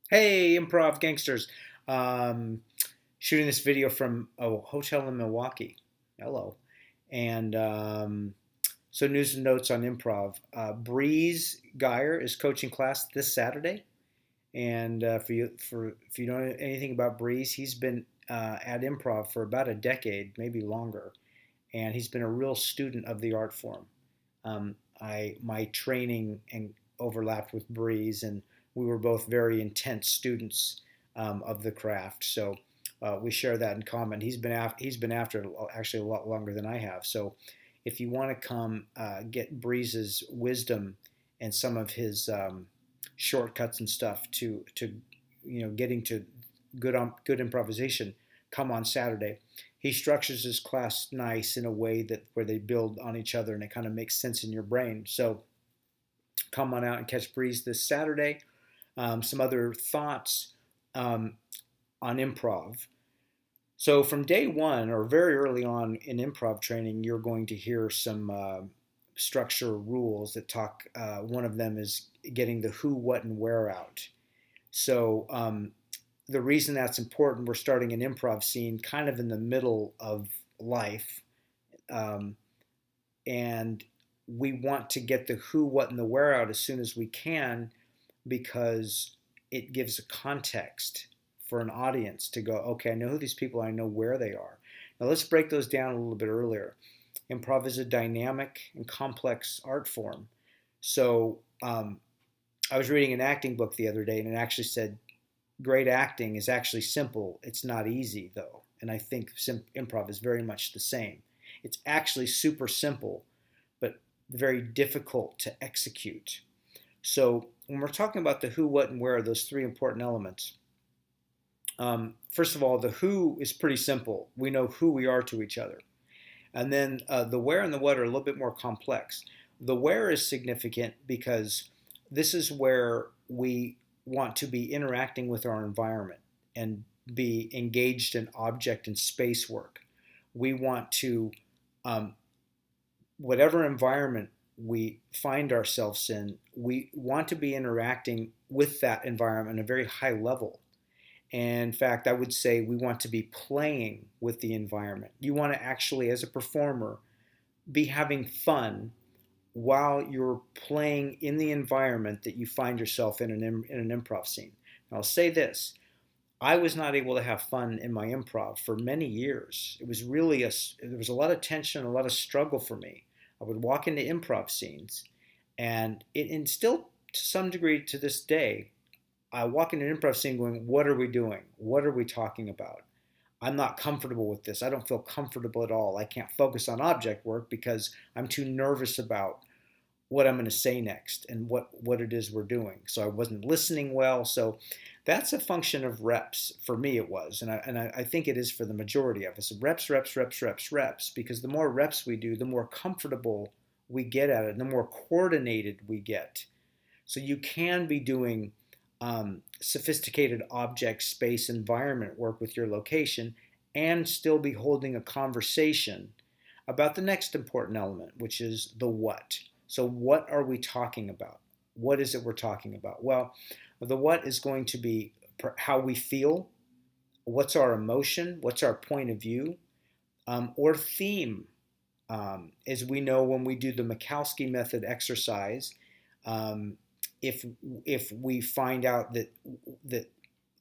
Hey, improv gangsters. Um, Shooting this video from a hotel in Milwaukee. Hello. And so, news and notes on improv. Breeze Geyer is coaching class this Saturday. And if you know anything about Breeze, he's been at improv for about a decade, maybe longer. And he's been a real student of the art form. My training and overlapped with Breeze, and we were both very intense students of the craft. So we share that in common. He's been after it actually a lot longer than I have. So if you want to come get Breeze's wisdom and some of his shortcuts and stuff to getting to good improvisation, come on Saturday. He structures his class nice in a way that where they build on each other and it kind of makes sense in your brain. So come on out and catch Breeze this Saturday. Some other thoughts um, on improv. So from day one or very early on in improv training, you're going to hear some structure rules that talk. One of them is getting the who, what, and where out. So the reason that's important, we're starting an improv scene kind of in the middle of life, um, and we want to get the who, what, and the where out as soon as we can because it gives a context for an audience to go, okay, I know who these people are, I know where they are. Now let's break those down a little bit earlier. Improv is a dynamic and complex art form. So I was reading an acting book the other day and it actually said great acting is actually simple. It's not easy, though. And I think improv is very much the same. It's actually super simple, but very difficult to execute. So when we're talking about the who, what, and where, those three important elements, first of all, the who is pretty simple. We know who we are to each other. And then the where and the what are a little bit more complex. The where is significant because this is where we want to be interacting with our environment and be engaged in object and space work. We want to, um, whatever environment we find ourselves in, we want to be interacting with that environment at a very high level. And in fact, I would say we want to be playing with the environment. You want to actually, as a performer, be having fun while you're playing in the environment that you find yourself in an improv scene. And I'll say this, I was not able to have fun in my improv for many years. It was really there was a lot of tension, a lot of struggle for me. I would walk into improv scenes and still to some degree to this day, I walk into an improv scene going, what are we doing? What are we talking about? I'm not comfortable with this. I don't feel comfortable at all. I can't focus on object work because I'm too nervous about what I'm going to say next and what it is we're doing. So I wasn't listening well. So that's a function of reps. For me, it was. And I think it is for the majority of us. Reps, reps, reps, reps, reps. Because the more reps we do, the more comfortable we get at it, and the more coordinated we get. So you can be doing sophisticated object, space, environment work with your location and still be holding a conversation about the next important element, which is the what. So, what are we talking about? What is it we're talking about? Well, the what is going to be how we feel, what's our emotion, what's our point of view, or theme. As we know, when we do the Mikowski method exercise, um, if if we find out that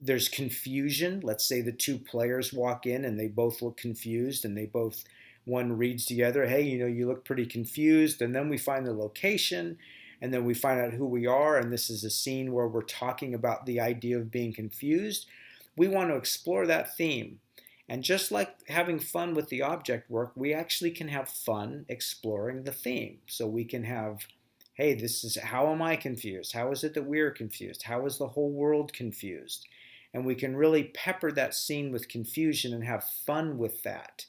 there's confusion, let's say the two players walk in and they both look confused and they both one reads the other, hey, you look pretty confused, and then we find the location and then we find out who we are, and this is a scene where we're talking about the idea of being confused. We want to explore that theme. And just like having fun with the object work, we actually can have fun exploring the theme. So we can have, hey, this is how am I confused? How is it that we're confused? How is the whole world confused? And we can really pepper that scene with confusion and have fun with that.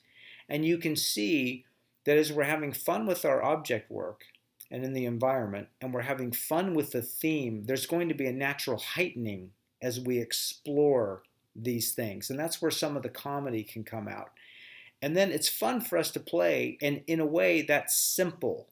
And you can see that as we're having fun with our object work and in the environment, and we're having fun with the theme, there's going to be a natural heightening as we explore these things. And that's where some of the comedy can come out. And then it's fun for us to play, and in a way that's simple.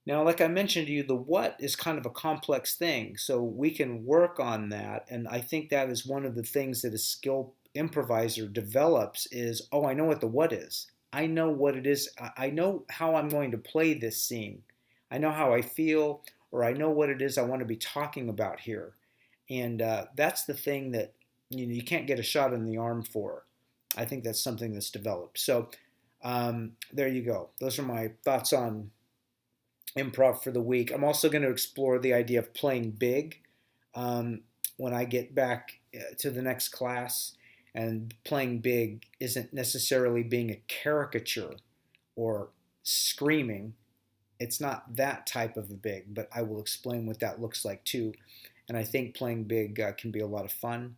Now, like I mentioned to you, the what is kind of a complex thing, so we can work on that. And I think that is one of the things that a skilled improviser develops is, oh, I know what the what is. I know what it is. I know how I'm going to play this scene. I know how I feel, or I know what it is I want to be talking about here. And that's the thing that you can't get a shot in the arm for. I think that's something that's developed. So there you go. Those are my thoughts on improv for the week. I'm also going to explore the idea of playing big um, when I get back to the next class. And playing big isn't necessarily being a caricature or screaming. It's not that type of a big, but I will explain what that looks like too. And I think playing big can be a lot of fun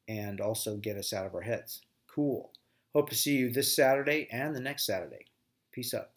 and also get us out of our heads. Cool. Hope to see you this Saturday and the next Saturday. Peace out.